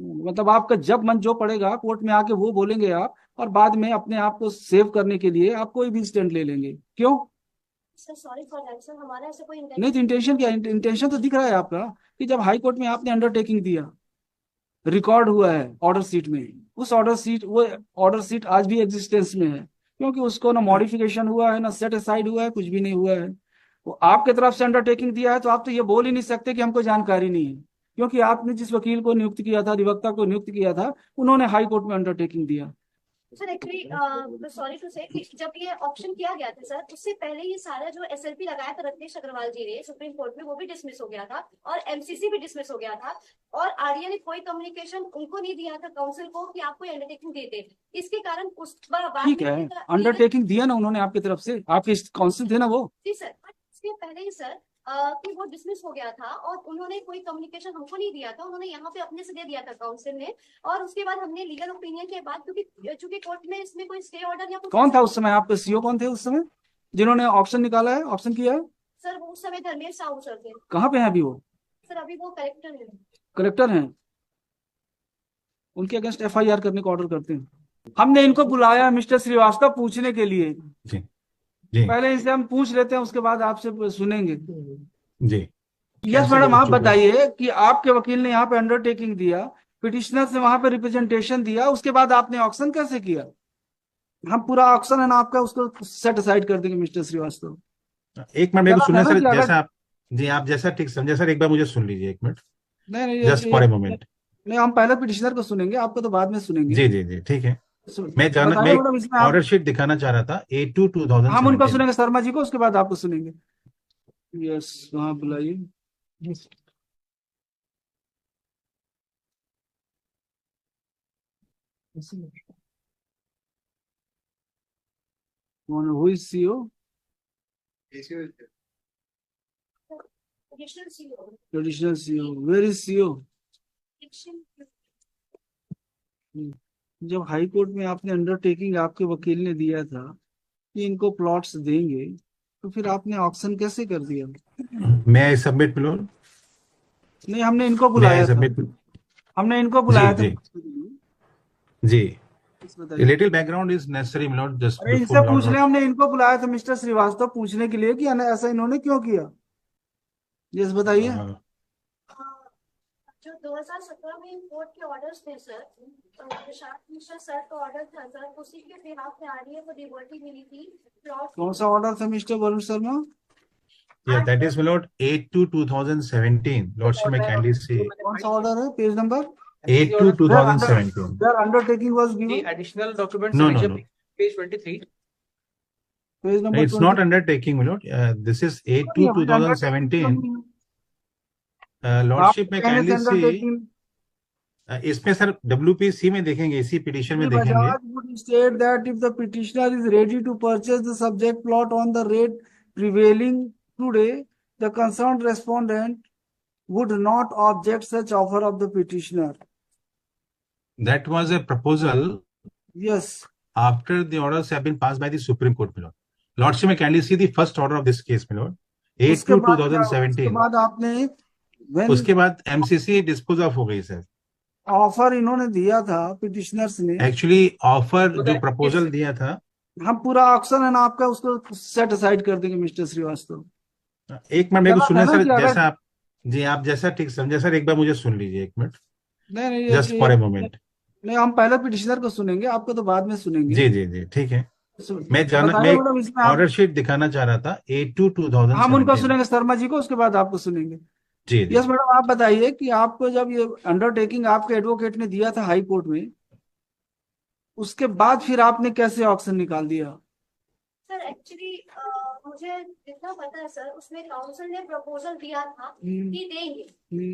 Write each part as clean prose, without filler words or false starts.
मतलब आपका जब मन जो पड़ेगा कोर्ट में आके वो बोलेंगे आप, और बाद में अपने आप को सेव करने के लिए आप कोई भी स्टैंड ले लेंगे, क्यों? Sir sorry for that sir, हमारा ऐसा कोई नहीं इंटेंशन। तो इंटेंशन क्या, इंटेंशन तो दिख रहा है आपका कि जब हाई कोर्ट में आपने अंडरटेकिंग दिया, रिकॉर्ड हुआ है ऑर्डर सीट में, उस ऑर्डर सीट, वो ऑर्डर सीट आज भी एग्जिस्टेंस में है, क्योंकि उसको ना मॉडिफिकेशन हुआ है ना सेट असाइड हुआ है, कुछ भी नहीं हुआ है। वो आपके तरफ से अंडरटेकिंग दिया है, तो आप तो ये बोल ही नहीं सकते कि हमको जानकारी नहीं है, क्योंकि आपने जिस वकील को नियुक्त किया था, अधिवक्ता को नियुक्त किया था, उन्होंने हाई कोर्ट में अंडरटेकिंग दिया। सर एक्चुअली सॉरी टू से, जब ये ऑप्शन किया गया था सर, उससे पहले ये सारा जो एसएलपी लगाया था रत्नेश अग्रवाल जी ने सुप्रीम कोर्ट में, वो भी डिसमिस हो गया था और एमसीसी भी डिसमिस हो गया था। और आर्या ने कोई कम्युनिकेशन उनको नहीं दिया था काउंसिल को कि आप कोई अंडरटेकिंग देते। इसके कारण उस बाद ठीक में है, लीगल। अंडरटेकिंग दिया ना उन्होंने आपकी तरफ से, आपके काउंसिल थे ना वो। जी सर, बट इसके पहले ही सर कि वो डिसमिस हो गया था और उन्होंने कोई कम्युनिकेशन हमको नहीं दिया था, उन्होंने यहाँ पे अपने से दे दिया था काउंसिल ने। और उसके बाद हमने लीगल ओपिनियन के बाद, क्योंकि चूंकि कोर्ट में इसमें कोई स्टे ऑर्डर या कुछ कौन ऐसा। था उस समय आपके सीओ, कौन थे उस समय जिन्होंने ऑप्शन निकाला है, ऑप्शन किया है? सर वो उस समय धर्मेश साहू सर थे। कहाँ पे हैं अभी वो? सर अभी वो कलेक्टर है। कलेक्टर हैं? उनके अगेंस्ट एफआईआर करने को ऑर्डर करते हैं। हमने इनको बुलाया मिस्टर श्रीवास्तव पूछने के लिए। जी जी पहले इनसे हम पूछ लेते हैं, उसके बाद आपसे सुनेंगे। जी। यस कैंसिल मैडम, कर आप चुके हैं। बताइए कि आपके वकील ने यहाँ पे अंडरटेकिंग दिया, पिटिशनर से वहां पे रिप्रेजेंटेशन दिया, उसके बाद आपने ऑक्शन कैसे किया? हम पूरा ऑक्शन है ना आपका, उसको सेट असाइड कर देंगे मिस्टर श्रीवास्तव। एक मिनट मेरे को गलत है सुनना ना सर, कि अगर, जैसा आप, जी आप जैसा ठीक समझे सर, एक बार मुझे सुन लीजिए, एक मिनट, नहीं नहीं जस्ट फॉर ए नहीं, मोमेंट। नहीं, हम पहले पिटिशनर को सुनेंगे, आपको तो बाद में सुनेंगे। जी जी जी ठीक है। मैं बताइए एक मैडम, इसमें आप, ऑर्डर शीट दिखाना चाह रहा था, A2 हम उनको 2017। सुनेंगे शर्मा जी को, उसके बाद आपको सुनेंगे। यस, वहाँ बुलाइए। कौन है, who is CO? Additional CO. Traditional CO, where is CO? जब हाई कोर्ट में आपने अंडरटेकिंग आपके वकील ने दिया था कि इनको प्लॉट्स देंगे, तो फिर आपने ऑक्शन कैसे कर दिया? मैं आई सबमिट बिलो। नहीं, हमने इनको मैं आई बुलाया था, सबमिट। हमने इनको जी बुलाया था। जी जी। बस बताइए। Little background is necessary milord, just अरे बिफोर इनसे मिलोट पूछ ले, नोट। हमने इनको बुलाया था मिस्टर श्रीवास्तव पूछने के लिए कि ऐसा इन्होंने क्यों किया। यस बताइए। जो 2017 में कोर्ट के ऑर्डर्स थे सर, तो प्रशांत मिश्रा सर का ऑर्डर था सर, उसी के बिहाफ पे आरडीए को लिबर्टी मिली थी प्लॉट। कौन सा ऑर्डर था मिस्टर वरुण शर्मा? या that is milord A2 2017, lordship में काइंडली सी। कौन सा ऑर्डर है, page number? A2 where under, 2017। Where undertaking was The given? additional documents no no annexure no, page 23. Page number it's 20। Not undertaking milord, this is A2 2017। आप lordship में कहने से kindly see. Undertaking. इसमें sir WPC में देखेंगे, इसी petition में The देखेंगे। Bajaj would state that if the petitioner is ready to purchase the subject plot on the rate prevailing today, the concerned respondent would not object such offer of the petitioner. That was a proposal Yes. after the orders have been passed by the Supreme Court, my lord. Lordship may kindly see the first order of this case, my lord. उसके A2 बाद क्या हुआ? उसके 2017। बाद आपने, when उसके बाद MCC dispose of हो गई सर। ऑफर इन्होंने दिया था पिटिशनर्स ने, एक्चुअली ऑफर So जो that case, प्रपोजल दिया था, हम पूरा ऑप्शन है ना आपका, उसको सेट असाइड कर देंगे मिस्टर श्रीवास्तव। एक मिनट मेरे को गलत है सुनना ना सर, कि अगर, जैसा आप, जी आप जैसा ठीक समझे सर, एक बार मुझे सुन लीजिए, एक मिनट, नहीं नहीं जस्ट फॉर ए मोमेंट। नहीं, हम पहले पिटिशनर को सुनेंगे, आपको तो बाद में सुनेंगे। जी जी जी ठीक है। मैं बताइए एक मैडम, इसमें आप, ऑर्डर शीट दिखाना चाह रहा था, A2 हम उनको 2017। सुनेंगे शर्मा जी को, उसके बाद आपको सुनेंगे। जी जी यस मैडम, आप बताइए कि आपको जब ये अंडरटेकिंग आपके एडवोकेट ने दिया था हाई कोर्ट में, उसके बाद फिर आपने कैसे ऑप्शन निकाल दिया? सर एक्चुअली मुझे जितना पता है सर, उसमें काउंसिल ने प्रपोजल दिया था कि देंगे,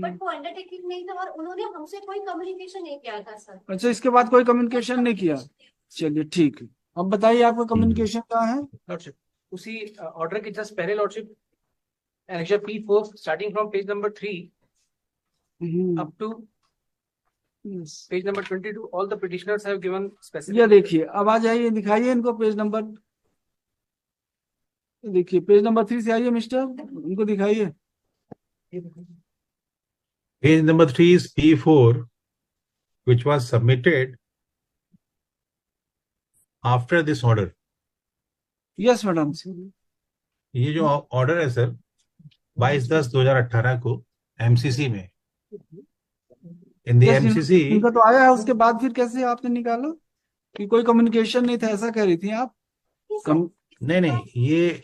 बट वो अंडरटेकिंग नहीं था और उन्होंने हमसे कोई कम्युनिकेशन नहीं किया था सर। अच्छा, इसके बाद कोई कम्युनिकेशन नहीं किया? चलिए ठीक है, अब बताइए आपका कम्युनिकेशन कहाँ है? Lordship, उसी order के just पहले Lordship, annexure P4 starting from page number 3 up to yes. page number 22, all the petitioners have given ये specific. देखिए, अब आ जाइए, दिखाइए इनको पेज नंबर, देखिए पेज नंबर 3 से आइए मिस्टर, उनको दिखाइए। Page number 3 is P4 which was submitted after this order. Yes madam. ये जो ऑर्डर है सर 22/10/2018 को एमसीसी में, इन द यस, एमसीसी। इनका तो आया है, उसके बाद फिर कैसे आपने निकाला कि कोई कम्युनिकेशन नहीं था, ऐसा कह रही थी आप? नहीं, ये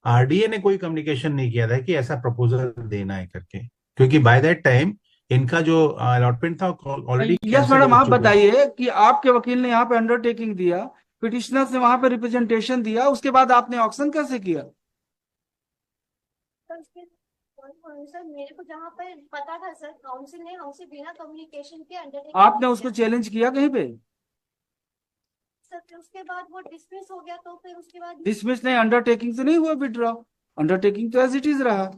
आरडीए ने कोई कम्युनिकेशन नहीं किया था कि ऐसा प्रपोजल देना है करके, क्योंकि बाय दैट टाइम इनका जो अलॉटमेंट था ऑलरेडी यस मैडम, आप बताइए कि आपके वकील ने यहाँ पे अंडरटेकिंग दिया, पिटिशनर से वहां पे रिप्रेजेंटेशन दिया, उसके बाद आपने ऑक्शन कैसे किया? सर मेरे को जहाँ पर पता था सर, काउंसिल ने हमसे बिना कम्युनिकेशन के अंडरटेकिंग आपने उसको चैलेंज किया कहीं पे? सर फिर उसके बाद वो डिसमिस हो गया, तो फिर उसके बाद डिसमिस नहीं, अंडरटेकिंग से नहीं हुआ विड्रॉ, अंडरटेकिंग तो एज इट इज रहा।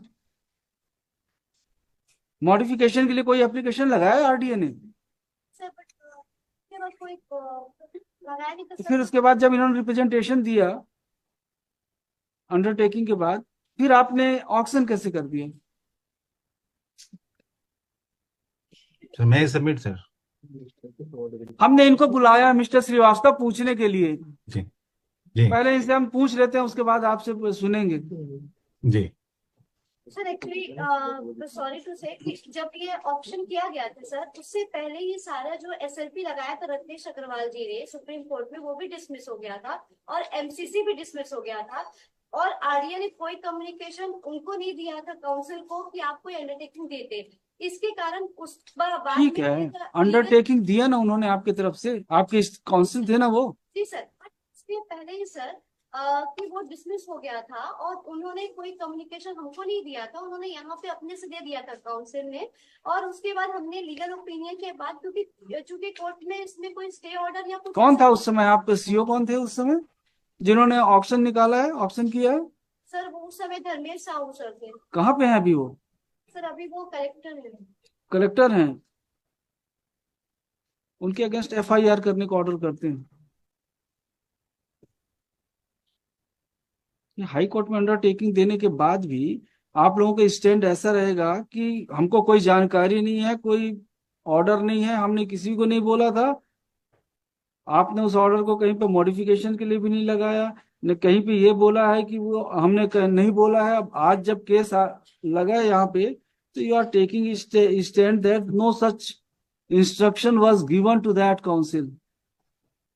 मॉडिफिकेशन के लिए कोई एप्लीकेशन लगाया आरडीए ने? सर बट उसके बाद कोई लगाया नहीं, तो तो सर फिर उसके बाद जब इन्होंने रिप्रेजेंटेशन दिया अंडरटेकिंग के बाद, फिर आपने ऑक्शन कैसे कर दिया? सर मैं सबमिट सर। हमने इनको बुलाया मिस्टर श्रीवास्तव पूछने के लिए। जी जी पहले इनसे हम पूछ लेते हैं, उसके बाद आपसे सुनेंगे। जी। सर एक्चुअली सॉरी टू से, जब ये ऑप्शन किया गया था सर, उससे पहले ये सारा जो एसएलपी लगाया था रत्नेश अग्रवाल जी ने सुप्रीम कोर्ट में, वो भी डिसमिस हो गया था और एमसीसी भी डिसमिस हो गया था। और आरडीए ने कोई कम्युनिकेशन उनको नहीं दिया था काउंसिल को कि आप कोई अंडरटेकिंग देते। इसके कारण उस बाद ठीक है, अंडरटेकिंग दिया ना उन्होंने आपकी तरफ से, आपके काउंसिल थे ना वो? जी सर, इसके पहले ही सर कि वो डिसमिस हो गया था और उन्होंने कोई कम्युनिकेशन हमको नहीं दिया था, उन्होंने यहाँ पे अपने से दे दिया था काउंसिल ने। और उसके बाद हमने लीगल ओपिनियन के बाद, क्योंकि चूंकि कोर्ट में इसमें कोई स्टे ऑर्डर या कुछ कौन था उस समय, आपके सीओ कौन थे उस समय जिन्होंने ऑक्शन निकाला है, ऑक्शन किया है? सर वो उस समय धर्मेश साहू सर थे। कहाँ पे हैं अभी वो? सर अभी वो कलेक्टर है। कलेक्टर हैं, उनके अगेंस्ट एफआईआर करने को ऑर्डर करते हैं। हाई कोर्ट में अंडरटेकिंग देने के बाद भी आप लोगों का स्टैंड ऐसा रहेगा कि हमको कोई जानकारी नहीं है, कोई ऑर्डर नहीं है, हमने किसी को नहीं बोला था। आपने उस ऑर्डर को कहीं पे मॉडिफिकेशन के लिए भी नहीं लगाया, न कहीं पे ये बोला है कि वो हमने नहीं बोला है। अब आज जब केस लगा है यहाँ पे, तो you are taking stand that no such instruction was given to that council.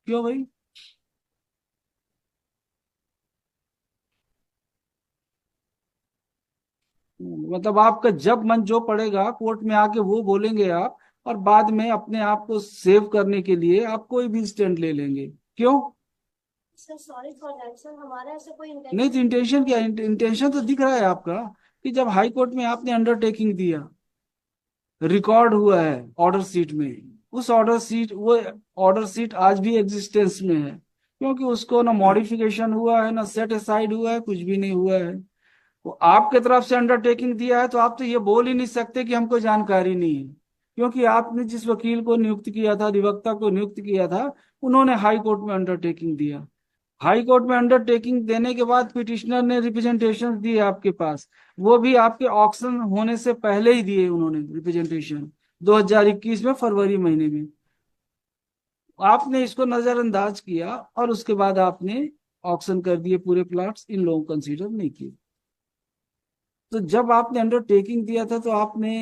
क्यों भाई? मतलब आपका जब मन जो पड़ेगा कोर्ट में आके वो बोलेंगे आप, और बाद में अपने आप को सेव करने के लिए आप कोई भी स्टैंड ले लेंगे। क्यों? Sir sorry for that sir, हमारा ऐसा कोई नहीं तो इंटेंशन क्या? इंटेंशन तो दिख रहा है आपका कि जब हाई कोर्ट में आपने अंडरटेकिंग दिया, रिकॉर्ड हुआ है ऑर्डर सीट में, उस ऑर्डर सीट आज भी एग्जिस्टेंस में है, क्योंकि उसको ना मॉडिफिकेशन हुआ है, ना सेट असाइड हुआ है, कुछ भी नहीं हुआ है। वो आपके तरफ से अंडरटेकिंग दिया है, तो आप तो ये बोल ही नहीं सकते कि हमको जानकारी नहीं है, क्योंकि आपने जिस वकील को नियुक्त किया था, अधिवक्ता को नियुक्त किया था, उन्होंने हाई कोर्ट में अंडरटेकिंग दिया। हाई कोर्ट में अंडरटेकिंग देने के बाद पिटिशनर ने रिप्रेजेंटेशन दिए आपके पास, वो भी आपके ऑक्शन होने से पहले ही दिए उन्होंने रिप्रेजेंटेशन, 2021 में फरवरी महीने में। आपने इसको नजरअंदाज किया और उसके बाद आपने ऑक्शन कर दिए पूरे प्लॉट्स, इन लोगों को कंसीडर नहीं किए। तो जब आपने अंडरटेकिंग दिया था तो आपने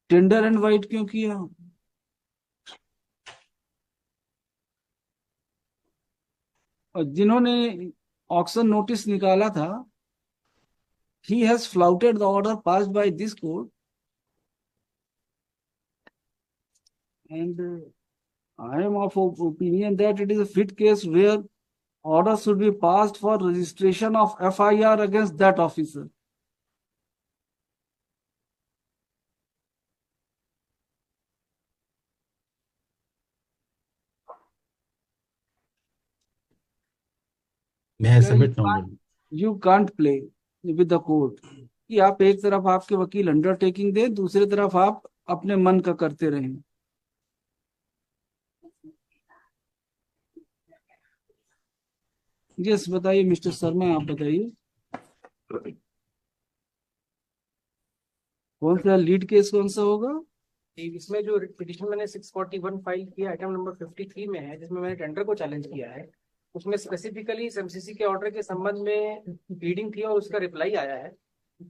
टेंडर एंड वाइट क्यों किया? और जिन्होंने ऑक्शन नोटिस निकाला था, he has flouted the order passed by this court, and I am of opinion that it is a fit case where order should be passed for registration of FIR against that officer. मैं submit now. You can't play with the court कि आप एक तरफ आपके वकील undertaking दे, दूसरी तरफ आप अपने मन का करते रहें। यस बताइए मिस्टर शर्मा, आप बताइए कौन सा लीड केस कौन सा होगा? इसमें जो पिटिशन मैंने 641 फाइल किया आइटम नंबर 53 में है, जिसमें मैंने टेंडर को चैलेंज किया है, उसमें स्पेसिफिकली इस एमसीसी के ऑर्डर के संबंध में रीडिंग थी और उसका रिप्लाई आया है।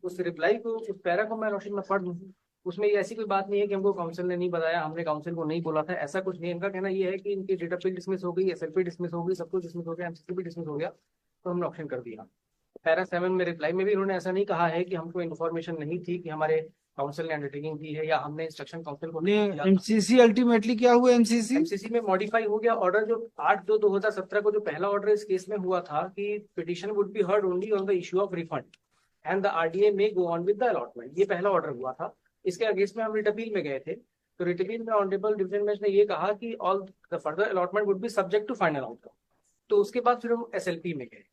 उस रिप्लाई को, उस पैरा को मैं रोशन में पढ़ दूं। उसमें ये ऐसी कोई बात नहीं है कि हमको काउंसिल ने नहीं बताया, हमने काउंसिल को नहीं बोला था, ऐसा कुछ नहीं। इनका कहना ये है कि इनकी डेटा अपील डिसमिस हो गई, एसएलपी डिसमिस हो गई, सब कुछ डिसमिस हो गया, एमसीसी भी डिसमिस हो गया, तो हमने ऑप्शन कर दिया। पैरा 7 में रिप्लाई में भी उन्होंने ऐसा नहीं कहा है कि हमको इन्फॉर्मेशन नहीं थी कि हमारे काउंसिल ने अंडरटेकिंग दी है या हमने इंस्ट्रक्शन काउंसिल को नहीं दिया। एमसीसी अल्टीमेटली क्या हुआ? एमसीसी एमसीसी में मॉडिफाई हो गया ऑर्डर, जो 8/2/2017 को जो पहला ऑर्डर इस केस में हुआ था कि petition would be heard only on the issue of refund and the RDA may go on with the allotment. ये पहला ऑर्डर हुआ था। इसके अगेंस्ट में हम रिट अपील में गए थे, तो रिट अपील में ऑनरेबल डिवीजन बेंच ने ये कहा कि all the further allotment would be subject to final outcome. तो उसके बाद फिर हम एसएलपी में गए,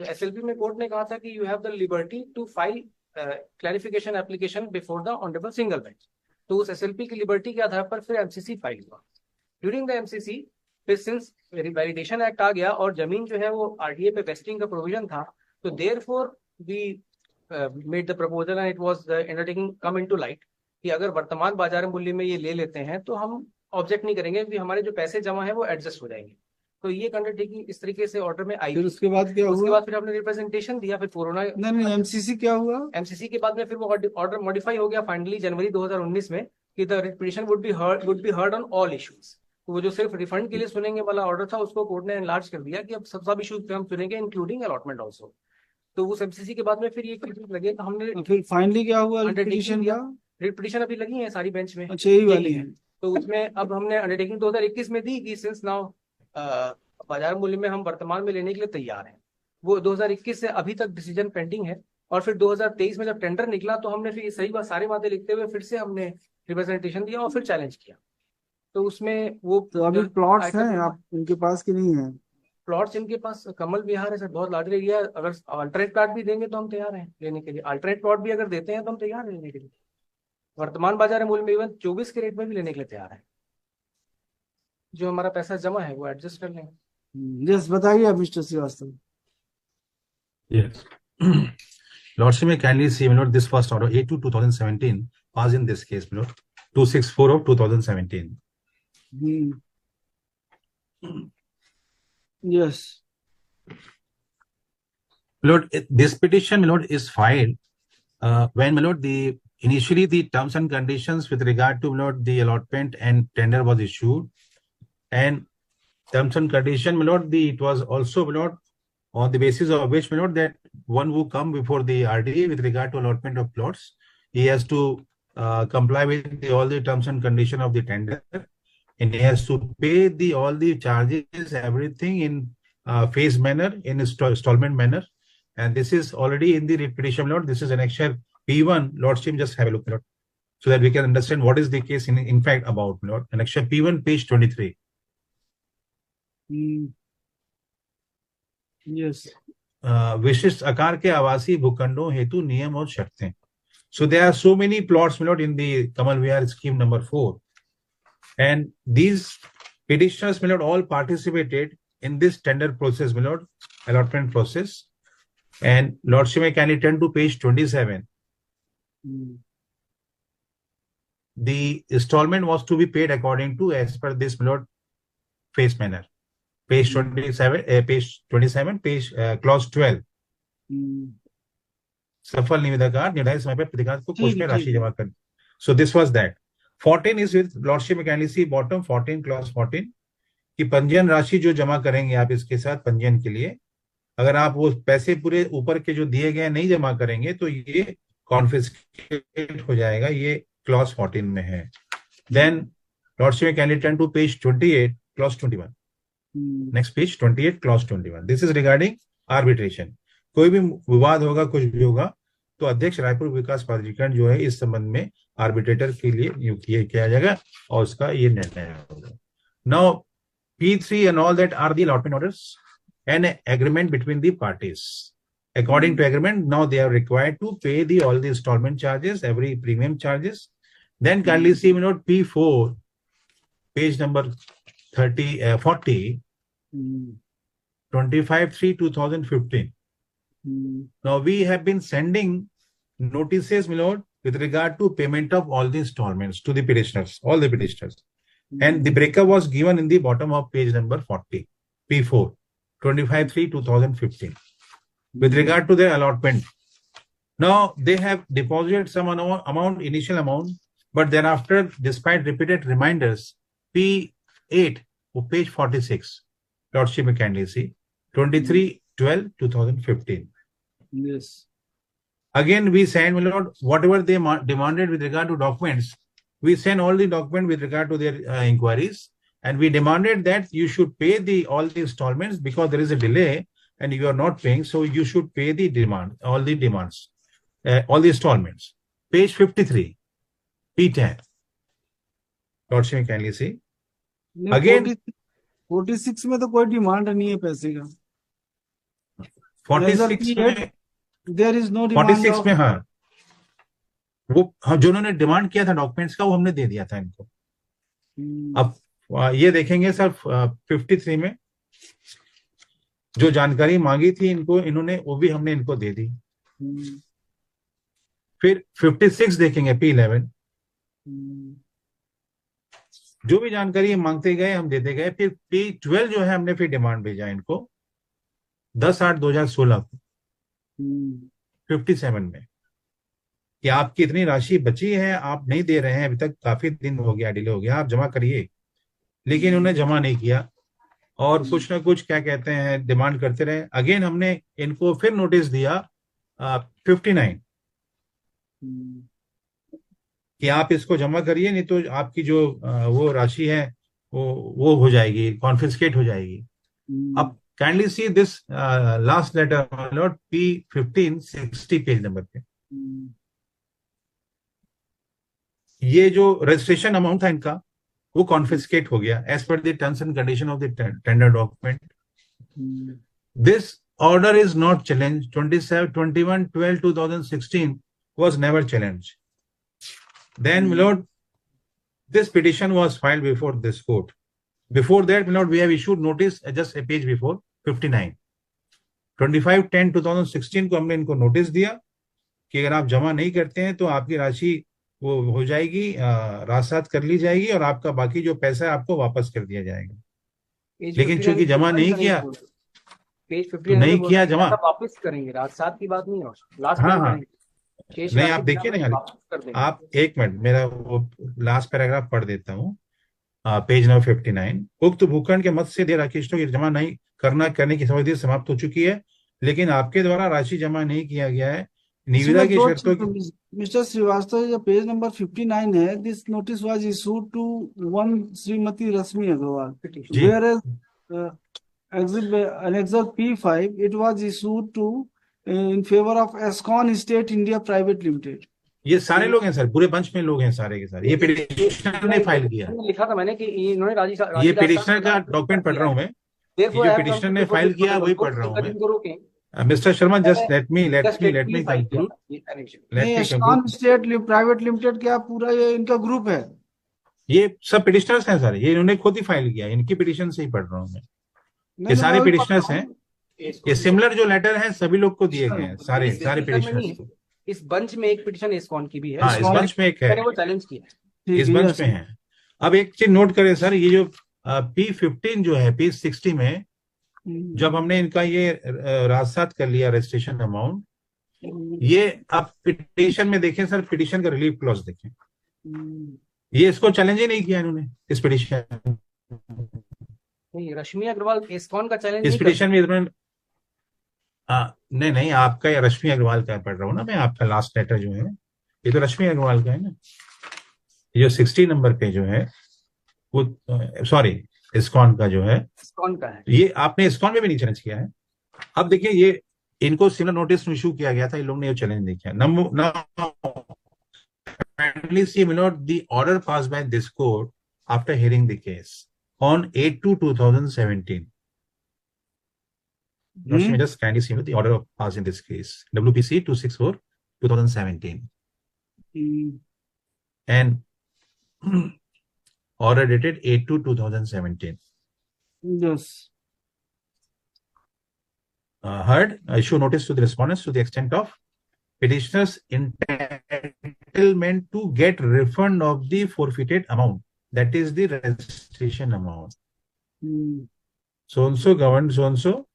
तो एसएलपी में कोर्ट ने कहा था कि you have the liberty to file clarification application before the honourable single bench. तो उस एसएलपी की लिबर्टी के आधार पर फिर एमसीसी फाइल हुआ। ड्यूरिंग द एमसीसी फिर सिंस वैलिडेशन एक्ट आ गया और जमीन जो है वो आरडीए पे वेस्टिंग का प्रोविजन था, तो therefore we made the proposal and it was the undertaking come into light कि अगर वर्तमान बाजार मूल्य में ये ले लेते हैं तो हम ऑब्जेक्ट नहीं करेंगे, क्योंकि हमारे जो पैसे जमा है वो एडजस्ट हो जाएंगे। तो ये अंडरटेकिंग इस तरीके से ऑर्डर में आई। फिर उसके बाद क्या उसके हुआ? बाद फिर हमने रिप्रेजेंटेशन दिया, फिर कोरोना नहीं, एमसीसी क्या हुआ? एमसीसी के बाद में फिर वो ऑर्डर मॉडिफाई हो गया फाइनली जनवरी 2019 में कि the petition would be heard on all issues. तो वो जो सिर्फ रिफंड के लिए सुनेंगे वाला ऑर्डर था उसको कोर्ट ने एनलार्ज कर दिया कि अब सब इश्यूज पे हम सुनेंगे इंक्लूडिंग अलॉटमेंट ऑल्सो। तो उस एमसीसी के बाद में फिर ये लगे, तो हमने फिर फाइनली क्या हुआ अंडरटेकिंग पिटिशन दिया। का? पिटिशन अभी लगी है सारी बेंच में। अच्छा, यही वाली है। तो उसमें अब हमने अंडरटेकिंग 2021 में दी कि सिंस नाउ बाजार मूल्य में हम वर्तमान में लेने के लिए तैयार हैं। वो 2021 से अभी तक डिसीजन पेंडिंग है, और फिर 2023 में जब टेंडर निकला तो हमने फिर सही बात सारी बातें लिखते हुए फिर से हमने रिप्रेजेंटेशन दिया और फिर चैलेंज किया। तो उसमें वो तो अभी प्लॉट्स हैं आप इनके पास कि नहीं है? प्लॉट्स इनके पास कमल विहार है सर, बहुत लार्ज एरिया। अगर अल्टरनेट प्लॉट भी देंगे तो हम तैयार हैं लेने के लिए। अल्टरनेट प्लॉट भी अगर देते हैं तो हम तैयार हैं लेने के लिए। वर्तमान बाजार मूल्य में इवन 24 के रेट में भी लेने के लिए तैयार है। जो हमारा पैसा जमा है वो एडजस्ट कर लेंगे। यस, बताइए आप mister Shrivastava. Yes. Lordship may kindly see, my lord, this first order A2/2017 was in this case, my lord, 264 of 2017. Yes. My lord, this petition, my lord, is filed when, my lord, initially the terms and conditions with regard to, my lord, the allotment and tender was issued, and terms and condition, my lord, it was also, my lord, on the basis of which, my lord, that one who come before the RDA with regard to allotment of plots, he has to comply with all the terms and condition of the tender, and he has to pay all the charges, everything in phased manner, in installment manner. And this is already in the petition, Lord. This is annexure P1. Lordship, just have a look, Lord, so that we can understand what is the case in fact about, Lord. Annexure P1, page 23. Yes. विशिष्ट आकार के आवासीय भूखंडों हेतु नियम और शर्तें. So there are so many plots, my lord, in the Kamal Vihar scheme number 4, and these petitioners, my lord, all participated in this tender process, my lord, allotment process. And Lordship may kindly turn to page 27. The installment was to be paid according to as per this, my lord, phase manner. Page 27, clause 12. सफल निविदाकार निर्धारित समय पर प्रतिकार को कोष में राशि जमा कर. So this was that. 14 is with Lordship kindly see bottom 14, clause 14 कि पंजीयन राशि जो जमा करेंगे आप इसके साथ पंजीयन के लिए, अगर आप वो पैसे पूरे ऊपर के जो दिए गए नहीं जमा करेंगे तो ये कॉन्फिस्केट हो जाएगा. ये क्लॉज 14 में है. Then Lordship kindly turn to page 28, clause 21. Next page 28, clause 21. This is regarding arbitration. कोई भी विवाद होगा, कुछ भी होगा, तो अध्यक्ष रायपुर विकास प्राधिकरण जो है इस संबंध में आर्बिट्रेटर के लिए नियुक्त किया जाएगा और उसका ये निर्णय होगा. Now P3 and all that are the allotment orders and agreement between the parties. According to agreement, now they are required to pay all the installment charges, every premium charges. Then kindly see, you know, P4, page number 40, 25/3/2015. Now we have been sending notices, my lord, with regard to payment of all the installments to the petitioners, all the petitioners. And the breakup was given in the bottom of page number 40, P4, 25/3/2015. With regard to their allotment, now they have deposited some amount, initial amount, but thereafter, despite repeated reminders, P8, page 46, Lordship may kindly see, 23/12/2015. Yes. Again, we send, my lord, whatever they demanded with regard to documents, we send all the document with regard to their inquiries, and we demanded that you should pay all the installments because there is a delay and you are not paying, so you should pay the demand, all the demands, all the installments. Page 53, P10. Lordship may kindly see. Again, 46 में तो कोई demand नहीं है पैसे का. 46 में, There is no demand 46 में, हाँ, वो जो उन्होंने डिमांड किया था डॉक्यूमेंट्स का, वो हमने दे दिया था इनको. अब ये देखेंगे सर 53 में जो जानकारी मांगी थी इनको, इन्होंने वो भी हमने इनको दे दी. फिर 56 देखेंगे, P11, जो भी जानकारी मांगते गए हम देते गए. फिर P12 जो है हमने फिर डिमांड भेजा इनको 10/8/2016 को, 57 में, कि आपकी इतनी राशि बची है, आप नहीं दे रहे हैं, अभी तक काफी दिन हो गया, डिले हो गया, आप जमा करिए. लेकिन उन्होंने जमा नहीं किया और कुछ ना कुछ क्या कहते हैं डिमांड करते रहे. अगेन हमने इनको फिर नोटिस दिया 59 कि आप इसको जमा करिए, नहीं तो आपकी जो वो राशि है वो हो जाएगी, कॉन्फिस्केट हो जाएगी. अब kindly see this last letter note P15 60 page number पे. ये जो रजिस्ट्रेशन अमाउंट था इनका वो कॉन्फिस्केट हो गया as per the terms and condition of the tender document. This order is not challenge. 21/12/2016 was never challenged. Then, my lord, this petition was filed before this court. Before that, my lord, we have issued notice just a page before, 59. 25/10/2016 को हमने इनको notice दिया कि अगर आप जमा नहीं करते हैं तो आपकी राशि वो हो जाएगी, रासात कर ली जाएगी और आपका बाकी जो पैसा है आपको वापस कर दिया जाएगा. लेकिन चूंकि जमा नहीं किया, पेज तो नहीं किया जमा, वापस करेंगे. रात 7 की बात नहीं है, लास्ट हाँ हाँ नहीं, आप देखिए ना, आप एक मिनट, मेरा वो लास्ट पैराग्राफ पढ़ देता हूँ. Page number 59. उक्त भूखंड के मत से दे राकेशों की जमा नहीं करने की समझ समाप्त हो चुकी है, लेकिन आपके द्वारा राशि जमा नहीं किया गया है. निविदा की शर्तों. मिस्टर श्रीवास्तव, जो पेज नंबर 59 है, this notice was issued to one Shrimati Rashmi Agarwal, whereas annexure P5 it was issued to in favor of Escon State India Private Limited. ये सारे लोग हैं सर, पूरे बंच में लोग हैं सारे के सारे. ये पिटिशनर ने फाइल किया, लिखा था मैंने कि इन्होंने ये पिटिशनर का डॉक्यूमेंट पढ़ रहा हूँ मैं, ये जो पिटिशनर ने फाइल किया वही पढ़ रहा हूँ मैं. Mister Sharma, just let me conclude. Escon state private limited क्या पूरा ये इनका ग्रुप है? ये सब पिटिशनर्स हैं सर, ये इन्होंने खुद ही फाइल किया, इनकी पिटिशन से ही पढ़ रहा हूँ मैं. ये सारे पिटिशनर्स हैं, ये सिमिलर जो लेटर हैं सभी लोग को दिए गए हैं, सारे पिटिशनर्स को. इस बंच में एक पिटिशन एस्कॉन की भी है. हाँ, इस बंच में एक है, वो चैलेंज किया, इस बंच में है. अब एक चीज नोट करें सर, ये जो P15 जो है, P60 में जब हमने इनका ये राजसात कर लिया रजिस्ट्रेशन अमाउंट, ये अब पिटिशन में देखें सर, पिटिशन का रिलीफ क्लॉज देखें, ये इसको चैलेंज ही नहीं किया इन्होंने इस पिटिशन. नहीं, रश्मि अग्रवाल एस्कॉन का चैलेंज इस पिटिशन में इन्होंने नहीं, आपका ये रश्मि अग्रवाल का पढ़ रहा हूँ ना मैं, आपका लास्ट लेटर जो है ये तो रश्मि अग्रवाल का है ना. ये जो 60 नंबर पे जो है वो, सॉरी, इस्कॉन का जो है, इस्कॉन का है, ये आपने इस्कॉन में भी नहीं चैलेंज किया है. अब देखिए, ये इनको सिमिलर नोटिस इशू किया गया था, इन लोगों ने ये चैलेंज नहीं किया. The order passed by this court after hearing the case on 8/2/2017. Just kindly see the order passed in this case, WPC 264/2017, and order dated 8/2/2017. Yes. Heard, issue notice to the respondents to the extent of petitioners' intent entitlement to get refund of the forfeited amount. That is the registration amount. So-and-so governed so-and-so.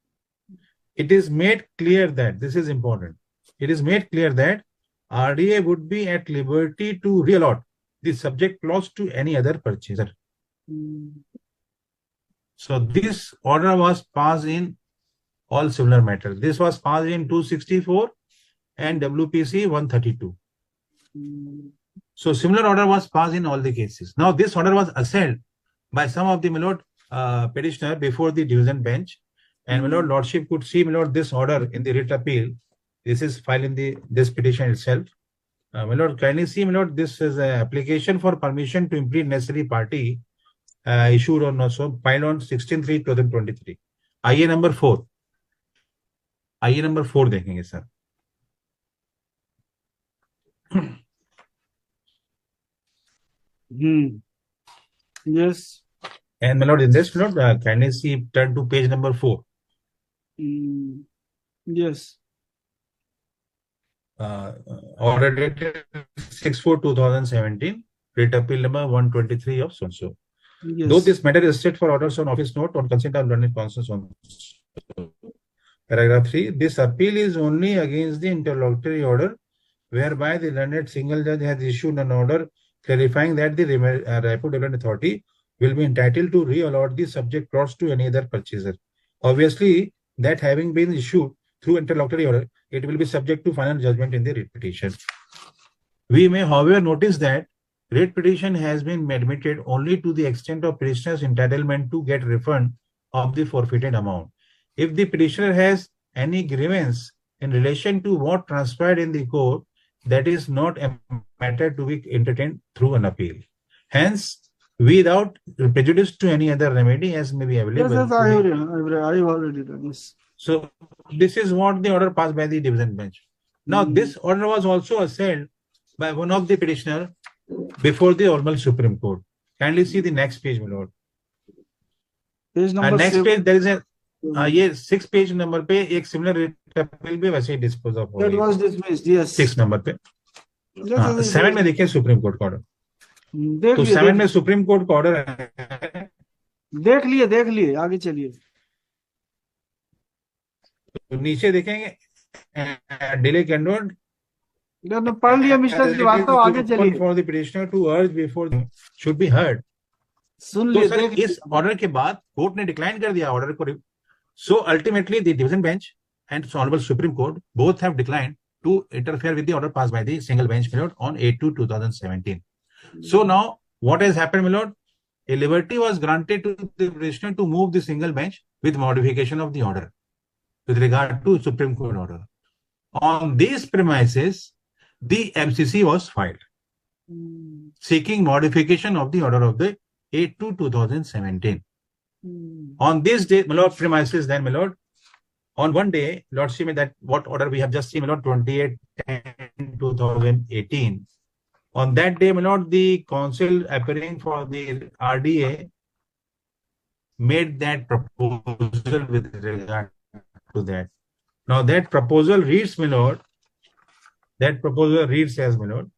It is made clear that, this is important, it is made clear that RDA would be at liberty to reallot the subject clause to any other purchaser. So this order was passed in all similar matters. This was passed in 264 and WPC 132. So similar order was passed in all the cases. Now this order was assailed by some of the my lord petitioner before the division bench, and my lord lordship could see my lord this order in the writ appeal. This is filed in this petition itself. My lord, kindly see, my lord, this is an application for permission to implead necessary party issued on also filed on 16/3/2023. IA number 4. IA number 4 देखेंगे sir. Yes. And my lord, in this, my lord, kindly see, turn to page number 4. Yes. Order dated 6/4/2017, writ appeal number 123 of so-and-so. Yes. Though this matter is set for orders on office note on consent of learned counsel on paragraph 3, this appeal is only against the interlocutory order whereby the learned single judge has issued an order clarifying that the Raipur Development Authority will be entitled to reallot the subject plots to any other purchaser. Obviously, that having been issued through interlocutory order, it will be subject to final judgment in the writ petition. We may, however, notice that writ petition has been admitted only to the extent of petitioner's entitlement to get refund of the forfeited amount. If the petitioner has any grievance in relation to what transpired in the court, that is not a matter to be entertained through an appeal. Hence, without prejudice to any other remedy as may be available. Yes, I have already done this. So, this is what the order passed by the division bench. Now, this order was also assailed by one of the petitioner before the Honorable Supreme Court. Kindly see the next page, my lord. Page number next 7. page, there is a ये 6 page number पे एक similar appeal भी वैसे ही dispose of हो That गई. was dismissed. Yes. 6 number पे. Yes, 7 में देखिए सुप्रीम कोर्ट का ऑर्डर. देख तो लिए, 7 में सुप्रीम कोर्ट का ऑर्डर है. देख लिए आगे चलिए. तो नीचे देखेंगे डिले कैंडोड पढ़ लिया मिस्टर श्रीवास्तव, आगे चलिए. For the petitioner to urge before should be heard. सुन तो लिए, सर देख इस ऑर्डर के बाद कोर्ट ने डिक्लाइन कर दिया ऑर्डर को. So ultimately the division bench and honourable supreme court both have declined to interfere with the order passed by the single bench, my lord, on 8/2/2017. So now, what has happened, my lord? A liberty was granted to the petitioner to move the single bench with modification of the order with regard to Supreme Court order. On these premises, the MCC was filed seeking modification of the order of the 8/2/2017. On this day, my lord, premises then, my lord, on one day, lordship, that what order we have just seen, my lord, 28/10/2018. On that day, my lord, the council appearing for the RDA made that proposal with regard to that. Now that proposal reads, my lord, as, my lord,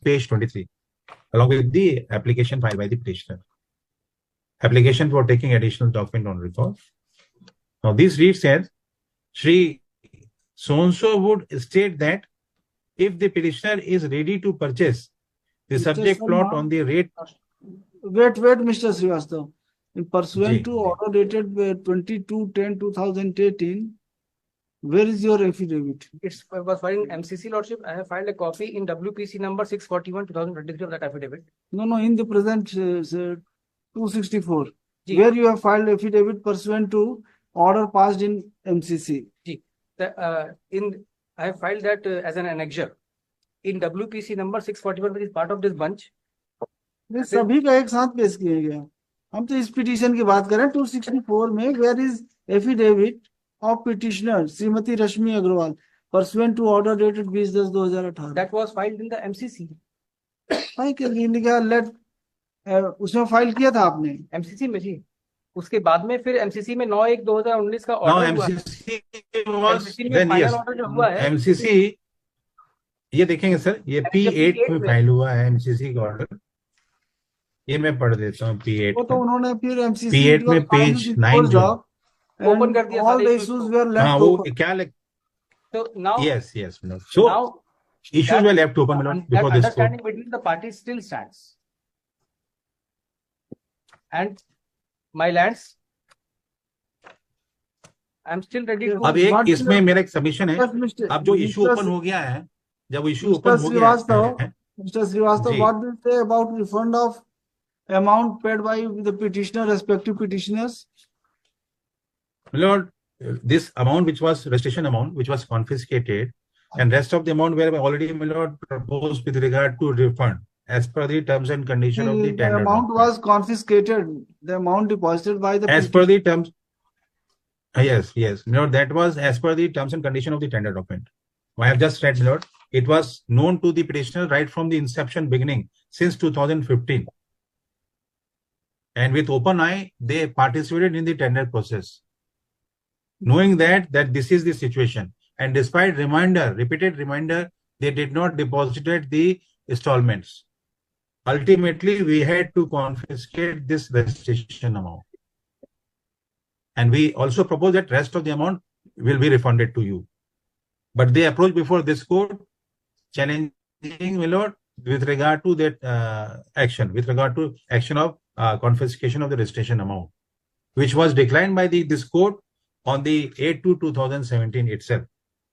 page 23, along with the application filed by the petitioner. Application for taking additional document on record. Now this reads as, Shri so-and-so would state that if the petitioner is ready to purchase the subject plot on the rate. Wait, Mr. Srivastava. In pursuant to order dated 22/10/2018, where is your affidavit? It was filed in MCC, Lordship. I have filed a copy in WPC number 641/2023 of that affidavit. No, in the present 264, Ji. where you have filed affidavit pursuant to order passed in MCC. I have filed that as an annexure in WPC number 641, which is part of this bunch. ये सभी का एक साथ पेश किया गया. हम तो इस पिटीशन की बात करें 264 में, where is affidavit of petitioner Shrimati Rashmi Agarwal pursuant to order dated 20/10/2018. That was filed in the MCC. भाई के लिखा लेट उसमें फाइल किया था आपने MCC में जी. उसके बाद में फिर MCC में 9/1/2019 का Now ऑर्डर हुआ. MCC was MCC में then फाइनल yes, ऑर्डर जो हुआ है MCC ये देखेंगे सर, ये P8 में फाइल हुआ है एमसीसी का ऑर्डर। ये मैं पढ़ देता हूँ P8 वो तो का। उन्होंने फिर एमसीसी P8 में पेज 9 जो है, ओपन कर दिया ऑल द सारे इश्यूज issues वेयर हाँ लेफ्ट वो ओपन। क्या लग, so now yes yes minute, so now issues were left open that before this court. understanding between the parties still stands, and my lands I'm still ready to अब एक इसमें मेरा एक submission है, अब जो इशू ओपन हो गया है, जब इशू ओपन हो गया है, mister Shrivastava, ji. What do you say about refund of amount paid by the petitioner, respective petitioners? My lord, this amount which was restitution amount which was confiscated, and rest of the amount were already, my lord, proposed with regard to refund as per the terms and condition of the The tender amount document. was confiscated, the amount deposited by the As per the terms, yes, my lord, that was as per the terms and condition of the tender document. I have just read, my lord, it was known to the petitioner right from the inception beginning since 2015. And with open eye, they participated in the tender process, knowing that this is the situation. And despite repeated reminder, they did not deposited the installments. Ultimately, we had to confiscate this restitution amount. And we also propose that rest of the amount will be refunded to you. But they approached before this court, challenging, my lord, with regard to that action of confiscation of the restitution amount, which was declined by this court on the 8/2/2017 itself,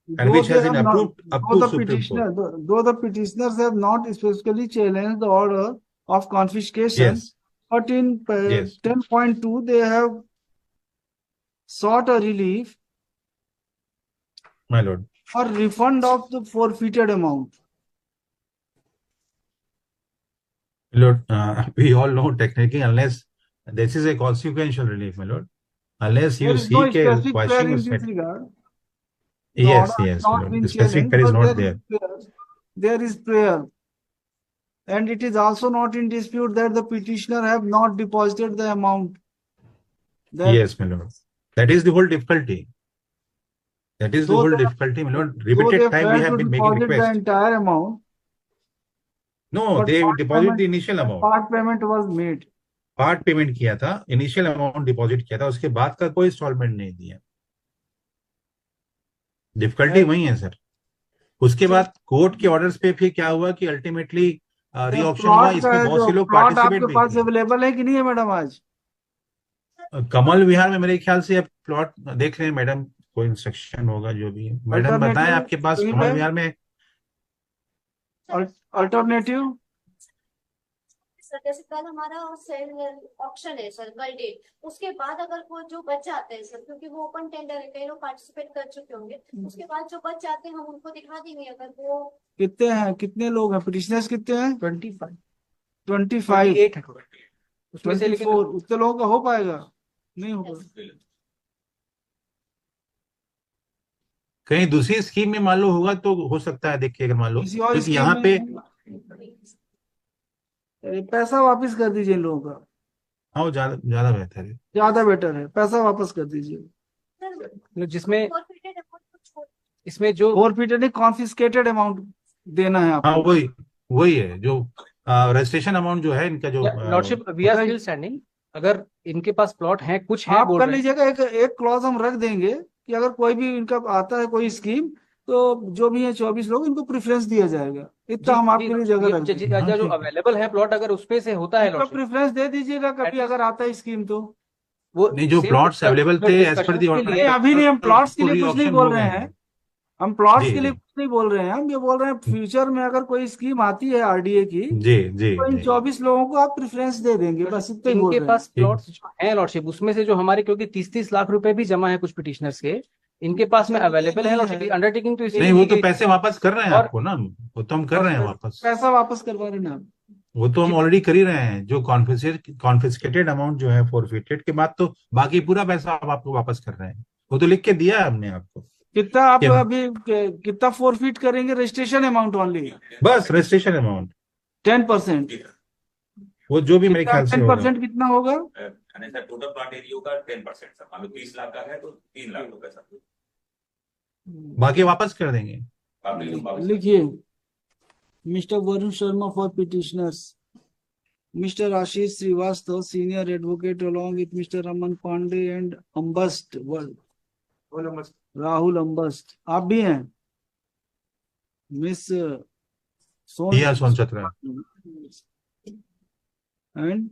and which has been approved up to Supreme Court. Though the petitioners have not specifically challenged the order of confiscation, Yes, but in yes, 10.2 they have sought a relief my lord. for refund of the forfeited amount. Lord, we all know technically, unless this is a consequential relief, my lord, unless There you is no seek a specific prayer quashing in of this regard. The yes, order yes, has my not lord. been The specific challenged, prayer is but not there there. is prayer. There is prayer. And it is also not in dispute that the petitioner have not deposited the amount. That Yes, my lord. That is the whole difficulty. That is the though whole they, difficulty, my lord. though Repeated they time we failed have to been making deposit the request. entire amount, No, but they part deposit the payment, initial amount. part payment was made. Part payment किया था, initial amount deposit किया था, उसके बाद का कोई instalment नहीं दिया। डिफिकल्टी वही है सर। उसके बाद कोर्ट के ऑर्डर्स पे फिर क्या हुआ कि अल्टीमेटली रीऑक्शन हुआ, इसमें बहुत से लोग प्लॉट पार्टिसिपेट आपके भी पास किए। अवेलेबल है कि नहीं है मैडम? आज कमल विहार में मेरे ख्याल से अब प्लॉट देख रहे हैं मैडम, कोई इंस्ट्रक्शन होगा जो भी है। मैडम बताएं आपके पास कमल विहार में अल्टरनेटिव? सर जैसे कल हमारा सेल ऑप्शन है सर, कल डेट, उसके बाद अगर वो जो बच जाते हैं सर, क्योंकि वो ओपन टेंडर है, कई लोग पार्टिसिपेट कर चुके होंगे, उसके बाद जो बच जाते हैं हम उनको दिखा देंगे। अगर वो कितने हैं, कितने लोग हैं पिटिशनर्स, कितने हैं? 25 25 28 है टोटल, उसमें से 24 उतने लोगों का हो पाएगा? नहीं होगा। कहीं दूसरी स्कीम में मान लो होगा तो हो सकता है, देखिए अगर मान लो, किसी और क्योंकि यहाँ पे पैसा वापस कर दीजिए इन लोगों का, हाँ वो ज्यादा बेहतर है, ज्यादा बेटर है, पैसा वापस कर दीजिए। जिसमें forfeited amount को छोड़ इसमें जो फोरफिटेड नहीं, कॉन्फिस्केटेड अमाउंट देना है हाँ आपको। वही है जो रजिस्ट्रेशन अमाउंट जो है इनका, जो lordship we are still standing. अगर इनके पास प्लॉट है, कुछ है, आप बोल कर रहे हैं, लीजिएगा, एक क्लॉज हम रख देंगे कि अगर कोई भी इनका आता है कोई स्कीम, तो जो भी है 24 लोग, इनको प्रेफरेंस दिया जाएगा। इतना हम आपके लिए जगह रख देंगे। जो अवेलेबल है प्लॉट, अगर उसपे से होता है इनको प्रेफरेंस दे दीजिएगा कभी अगर आता है स्कीम तो। वो नहीं, जो प्लॉट्स अवेलेबल थे एज पर दी ऑर्डर, अभी नहीं, हम प्लॉट्स के लिए कुछ नहीं बोल रहे हैं, हम प्लॉट्स जी, के लिए जी। कुछ नहीं बोल रहे हैं, हम ये बोल रहे हैं फ्यूचर में अगर कोई स्कीम आती है आरडीए की, जी जी तो इन जी 24 लोगों को आप प्रेफरेंस दे देंगे, बस इतना ही बोल इनके रहे पास हैं। प्लॉट्स जो है लॉर्डशिप, उसमें से जो हमारे, क्योंकि 30-30 लाख रुपए भी जमा है कुछ पिटिशनर्स के, इनके पास में अवेलेबल है लॉर्डशिप। अंडरटेकिंग तो इसलिए नहीं, वो की तो गई पैसे वापस कर रहे हैं और- आपको ना, वो तो हम कर रहे हैं वापस, पैसा वापस करवा रहे हैं आप। वो तो हम ऑलरेडी कर ही रहे हैं। जो कॉन्फिस्केटेड अमाउंट जो है फोरफिटेड के बाद, तो बाकी पूरा पैसा आप आपको वापस कर रहे हैं, वो तो लिख के दिया है हमने आपको। कितना आप क्या? अभी कितना फोरफिट करेंगे? रजिस्ट्रेशन अमाउंट ओनली बस रजिस्ट्रेशन अमाउंट 10%। वो जो भी मेरे ख्याल से होगा। 10% कितना होगा? टोटल प्लॉट एरिया का 10% सर, मान लो 30 लाख का है तो 3 लाख रुपए सर, बाकी वापस कर देंगे। आप ले लो वापस। लिखिए Mr. Varun Sharma for petitioners. Mr. Ashish Srivastava, senior advocate, along with Mr. Raman Pandey and Ambast, Rahul Ambast. आप भी हैं? Miss Soon Chatra. and